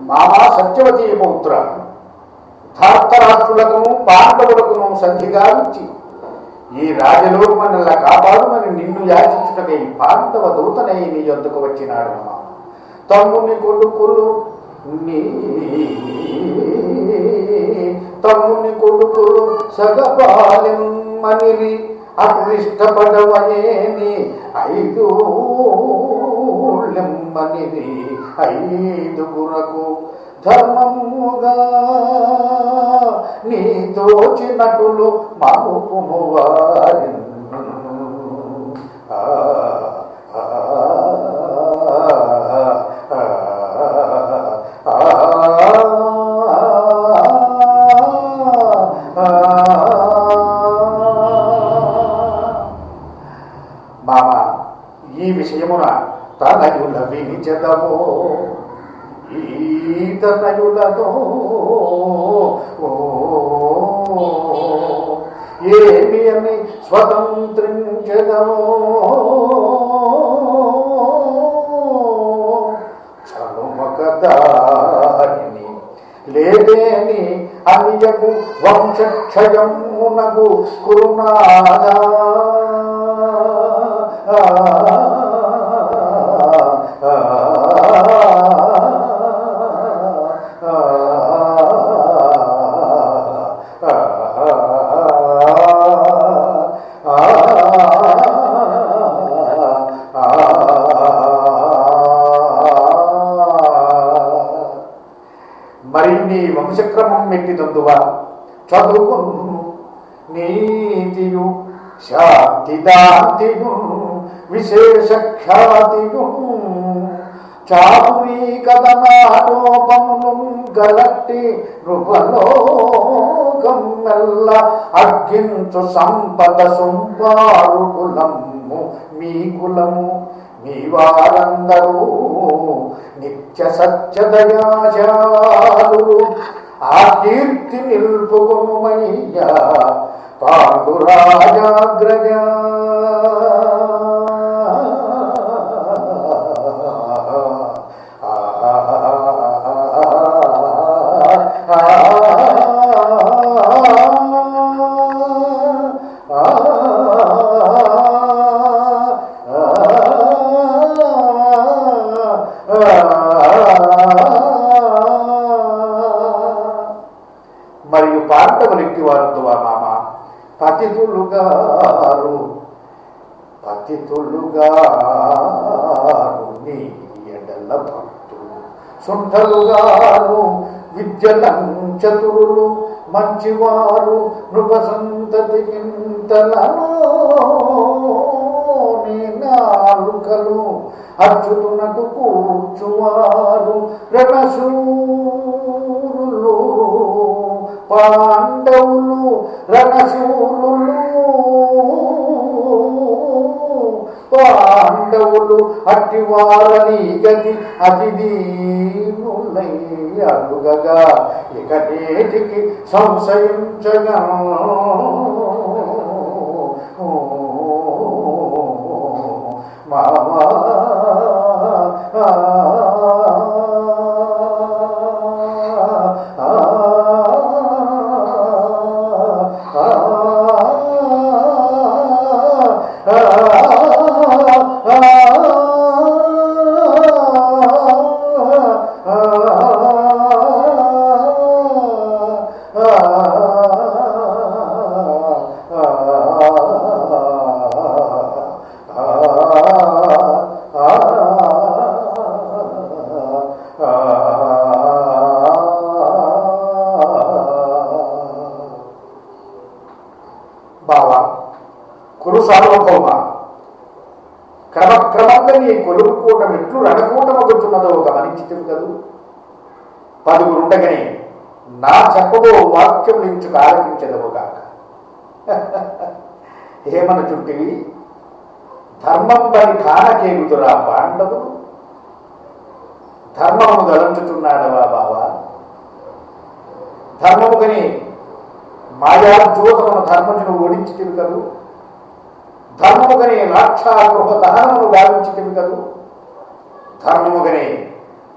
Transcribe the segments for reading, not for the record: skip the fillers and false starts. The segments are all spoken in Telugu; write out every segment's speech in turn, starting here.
మామా సత్యవతీ పౌత్ర, ధార్తరాష్ట్రులకును పాండవులకును సంధిగా ఇచ్చి ఈ రాజలోకమనల్లా కాపాడుమని నిన్ను యాచించుటకై పాండవ దూతనై నీ యొద్దకు వచ్చినాడు. మామ తమ్ముని కొడుకులు సగపాలెమ్మనిరి అదృష్టపడవయేని ఐదులెమ్మనిరి ఐదుగురకు ధర్మముగా నీ దోచినటులు మనుపుము వారి మామ ఈ విషయమున తనయుల వినిచెదవో ఈతనయులతో ఏమి అని స్వతంత్రించెదవో చనుమకదారిని లేదేని అనియకు వంశక్షయమునకు కురునాదా మరి నీ వంశక్రమం మెట్టిదందువా చదువుకును నీతియు శాంతిదాంతియు విశేష ఖ్యాతియు చాతురీ కథనాటోపమును గలట్టి నృపలోకమెల్ల అర్జించు సంపద సుంపారు కులము మీ కులము మీ వారందరూ నిత్య సత్యదయాచారు ఆ కీర్తి నిల్పుకొనుమయ్యా పాండురాజాగ్రజ. మరియు పాండవులెట్టి వారుదువా మామ పతితులుగారు నీ ఎడల భక్తులు సుంఠలుగారు విద్యలంచతురులు మంచివారు నృపసంతతికింతలలో నీ నాలుకలు అచ్యుతునకు కూర్చువారు రణశూరులు పాండవులు రణశూరులు పాండవులు అట్టివారని గతి అతిథీనులై అడుగగా ఇకటేటికి సంశయించగా మామా బావా కురు సార్వభౌమ, క్రమక్రమంగా నీ కొలువు కూటం ఎట్లు రణకూటమగుతున్నదో గమనించితివి కదూ. 10 ఉండగానే నా చెప్పబో వాక్యం నుంచి ఆలకించదవుగాక. ఏమన చుట్టివి ధర్మం పని కానకేగుతురా పాండవులు, ధర్మమును గలంచుతున్నాడవా బావా. ధర్మముకని మాయాద్యోతమును ధర్మమును ఓడించితివి కదూ. ధర్మముగనే లాక్షాగృహ దహనమును గావించితివి కదూ. ధర్మముగనే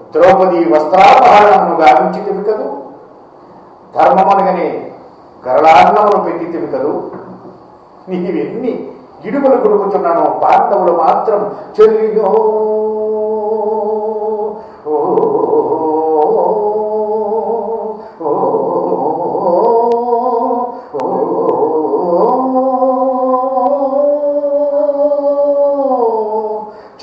ద్రౌపది వస్త్రాపహరణను గావించితివి కదూ, ధర్మమనగనే గరళాన్నమును పెట్టితివి కదూ. నీవెన్ని గిడుగులు గుడుకుతున్నానో పాండవులు మాత్రం చెల్లియో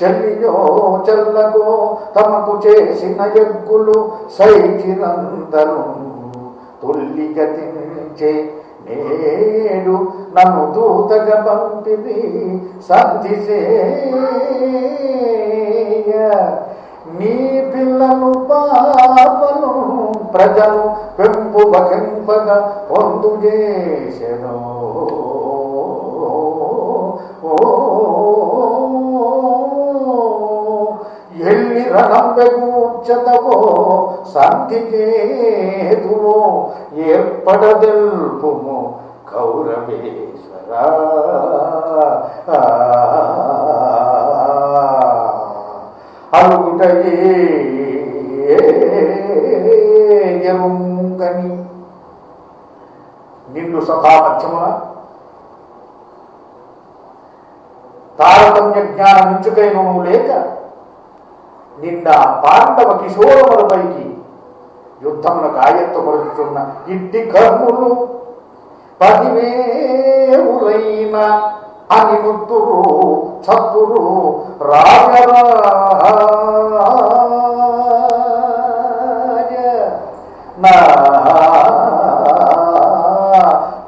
చెల్లియో చెల్లగో తమకు చేసిన యజ్ఞులు సైచినందరు తొల్లిగతించే నేడు నన్ను దూతగా పంపిది సంధిసేయ. నీ పిల్లలు పాపను ప్రజలు పెంపు బహింపగా పొందు చేసెను. ఎల్లి రణంబెగూర్చదవో సంధికేతువో ఏర్పడదెల్పుము కౌరవేశ్వరా. అలుగుటయేగని నిండు సభామధ్యమున తారతమ్య జ్ఞానం ఇంచుకైనూ లేక నిన్న పాండవ కిశోరములపైకి యుద్ధమునకు ఆయత్తపరుచుతున్న ఇట్టి కర్ములు 10,000 అని ముత్తురు చత్తురు రాజరాజ. నా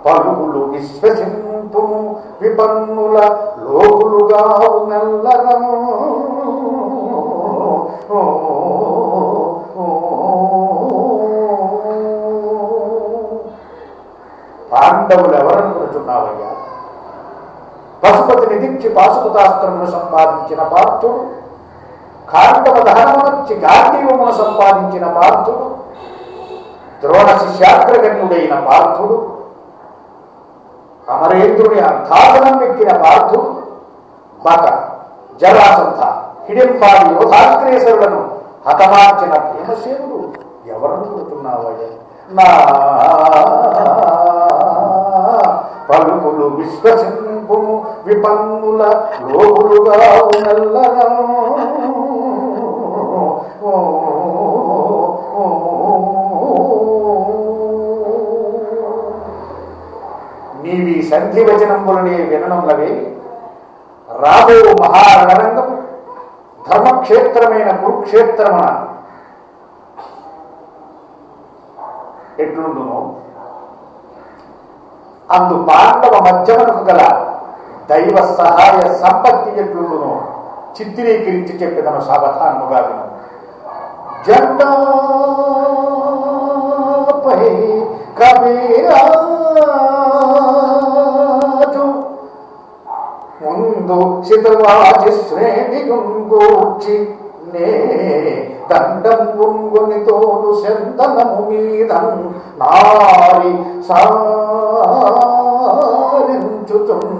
పలుగులు విశ్వసింపు విపన్నుల లోకులుగా మెల్లరము. పాండవులు ఎవరనుకుంటున్నావయ్యా? పశుపతిని దించి పాశుపతాస్త్రమును సంపాదించిన పార్థుడు, ఖాండవ దహనమునొచ్చి గాంధీవమును సంపాదించిన పార్థుడు, ద్రోణ శిష్యాగ్రగణ్యుడైన పార్థుడు, అమరేంద్రుని అర్థాసనం ఎక్కిన పార్థుడు, బక జరాసంధ హిడింపాది యోధాగ్రేసరులను హతమార్చిన భీమసేనుడు ఎవరనుకుంటున్నావయ్యా? నా పలుకులు విశ్వసింపు విపన్నుల లోకులుగా నెల్లరము. నీవి సంధి వచనంబులనే విననంలవే రాబో మహారణరంగం ధర్మక్షేత్రమైన కురుక్షేత్రమున ఎట్లుండునో అందు పాండవ మధ్యమునకు గల దైవ సహాయ సంపత్తి ఎట్లుండునో చిత్రీకరించి చెప్పేదను సావధానముగా విను. జెండాపై కవిరాజు ముందు శితవాజి శ్రేణి గుంగూర్చి నే దండం గుంగుని తోడు శంతనము మీదం నారి సారించుచున్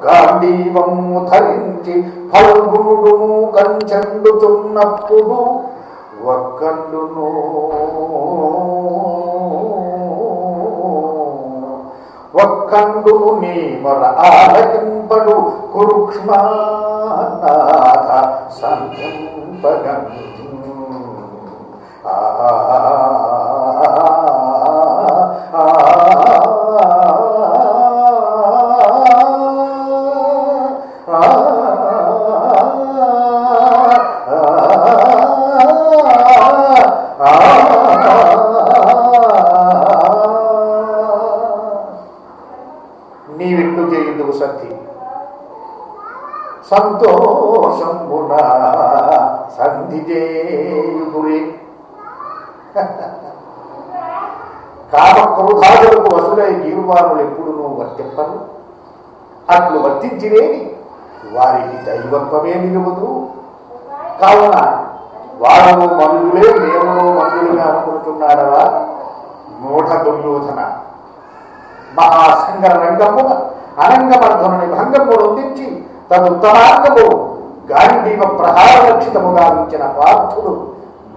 గాంధీవము ధరించి ఫల్గుణుడును కంచెండుచున్నప్పుడు ఒక్కడును ఒక్కండును నీ మొర ఆలకింపడు కురుక్ష్మనాథ సంధింపగం. నీవిట్లు చేయుదువు సత్తి సంతోషంబున సంధి చేయుదురే. కామక్రోధాదులకు వసులై గీరువారులు ఎప్పుడు నువ్వు వర్తింపరు. అట్లు వర్తించిరేని వారికి దైవత్వమే నిలువదు. కావున వారు మనులే మేము మనులుగా అనుకుంటున్నారవా? మూఢ దుర్యోధన మహాసంగర రంగమున అనంగమర్ధనుని భంగము అందించి తదుత్తరాంగము గాంధీవ ప్రహార రక్షితముగా ఉంచిన పార్థుడు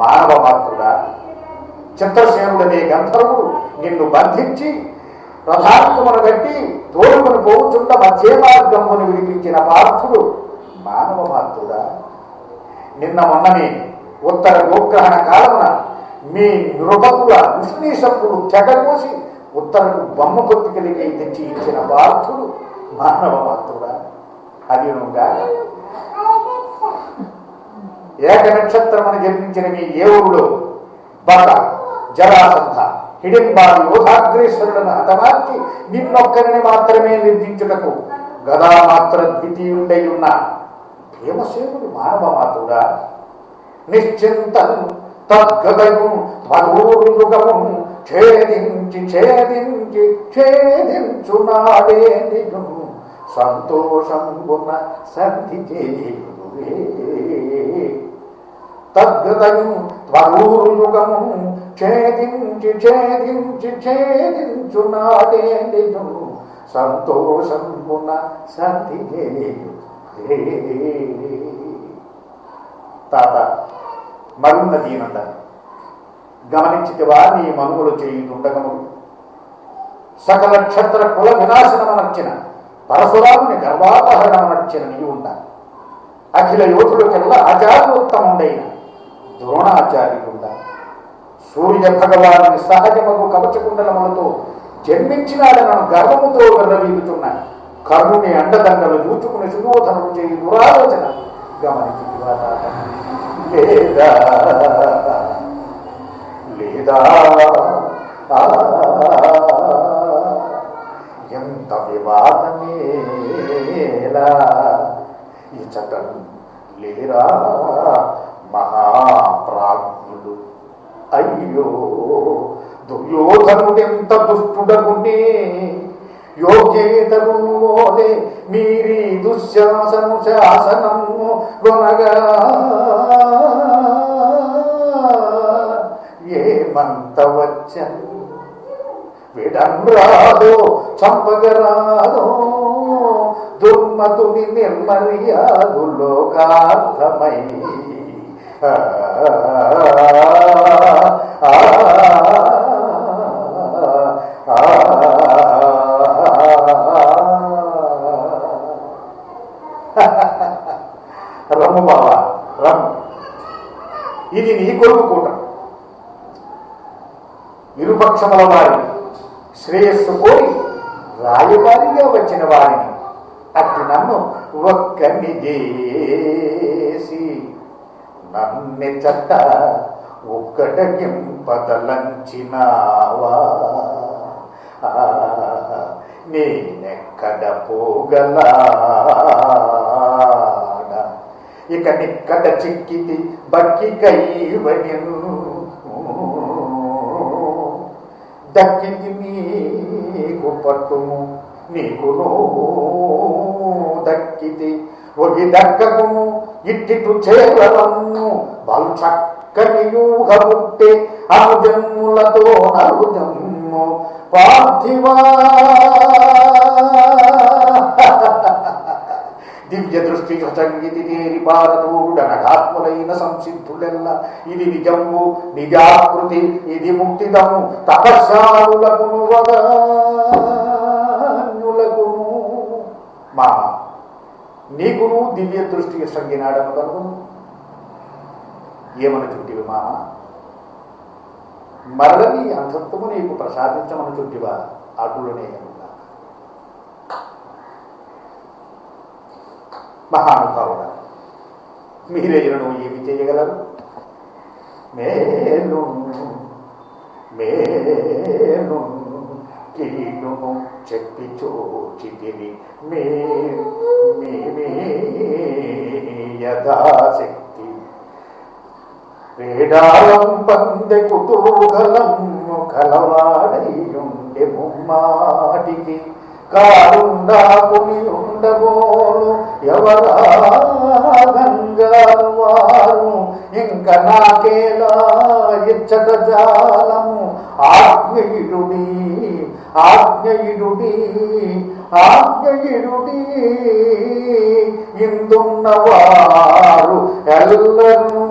మానవ మాత్రుడా, చిత్రసేనుడనే గంధర్వుడు నిన్ను బంధించి రథాంకమును గట్టి తోడుకుని పోవుచుండ మధ్య మార్గమును విడిపించిన పార్థుడు మానవ మాత్రుడా. నిన్న మొన్ననే ఉత్తర గోగ్రహణ కాలమున మీ నృపకుల ఉష్ణీషప్పులు తెగకోసి ఉత్తరకు బొమ్మ కొత్తికలికి తెచ్చి ఇచ్చిన పార్థుడు మానవ మాత్రుడా. అదినుగా ఏక నక్షత్రమును జన్మించిన మీ ఏవుడు బల జరాసంధ హిడింబాది యోధాగ్రేశ్వరులను హతమార్చి నిన్నొక్కరిని మాత్రమే నిర్దించుటకు గదామాత్ర ద్వితీయుండై ఉన్న భీమసేనుడు మానవ మాత్రుడా. నిశ్చింతను తద్గతము మధురుగము ఛేదించి ఛేదించి ఛేదించునాడే నిజును సంతోషంబున సంధి చేయుదువే. తద్గతము మధురుగము ఛేదించి ఛేదించి ఛేదించునాడే నిజును సంతోషంబున సంధి చేయుదువే. తాత మరున్నదీనంద గమనించితివా నీ మనుగులు చేయుతుండగములు సకల నక్షత్ర కుల వినాశనమనర్చిన పరశురాముని గర్భాపహరణమనర్చిన నీవు ఉండ అఖిల యోధులకెల్లా ఆచార్యోత్తముడైన ద్రోణాచార్యుడుండ సూర్య భగవాను సహజమగు కవచకుండలములతో జన్మించినాడనను గర్వముతో గర్రవీగుతున్న కర్ణుని అండదండలు దూచుకుని సుయోధనము చేయి దురాలోచన గమనించితివా తాత. లేదా లేదా ఎంత వివాదమేలా ఇచటం లేరా మహాప్రాజ్ఞుడు. అయ్యో దుర్యోధనుడెంత దుష్టుడగునే యోగ్యేతరులే మీరీ దుశ్శాసను శాసనము గొనగా ఏమంత వచ్చను విడంరాదో చంపగరాదో దుర్మతుని నిర్మర్యాదు లోకార్థమై రమ్ము బాబా రమ్ము, ఇది నీ కొడుకు కూటం. ఇరుపక్షముల వారిని శ్రేయస్సు కోరి రాయబారిగా వచ్చిన వారిని అట్టి నన్ను ఒక్కని చేసి నన్నె చట్ట ఒక్కటగింపదలంచినావా నేనెక్కడ పోగలా ఇక నిక్కడ చిక్కితి బక్కి కైవనిను దక్కితి నీకు పట్టుము నీకును దక్కితి ఒగి దక్కకును ఇట్టిటు చేరవన్ను బలు చక్కని యూహ పుట్టే అనుజన్ములతో నలుజన్ము పార్థివా దివ్య దృష్టి సంగీతి తేరి భారతూడనగాత్ములైన సంసిద్ధులెల్ల ఇది నిజము నిజాకృతి ఇది ముక్తిదము తపస్సారులకును వదాన్యులకును. మా నీకును దివ్య దృష్టి సంగినాడను కనుక ఏమని చుట్టివి మామ, మరలని అంధత్వము నీకు ప్రసాదించమని చుట్టివా అటులనే అనుగా. మహానుభావుడా, మీరేను ఏమి చేయగలరు? మేలు మేలు కీడును చెప్పి చూచితిని మే యథాశక్తి క్రీడాలం పందె కుతూహలము కలవాడైయుండె ముమ్మాటికి కారుండాకుని ఉండబోలు ఎవరాగంగారు వారు ఇంక నాకేలా ఇచ్చట జాలము ఆజ్ఞయుడుడి ఆజ్ఞయుడుడి ఆజ్ఞయుడుడి ఇందున్నవారు ఎల్లరూ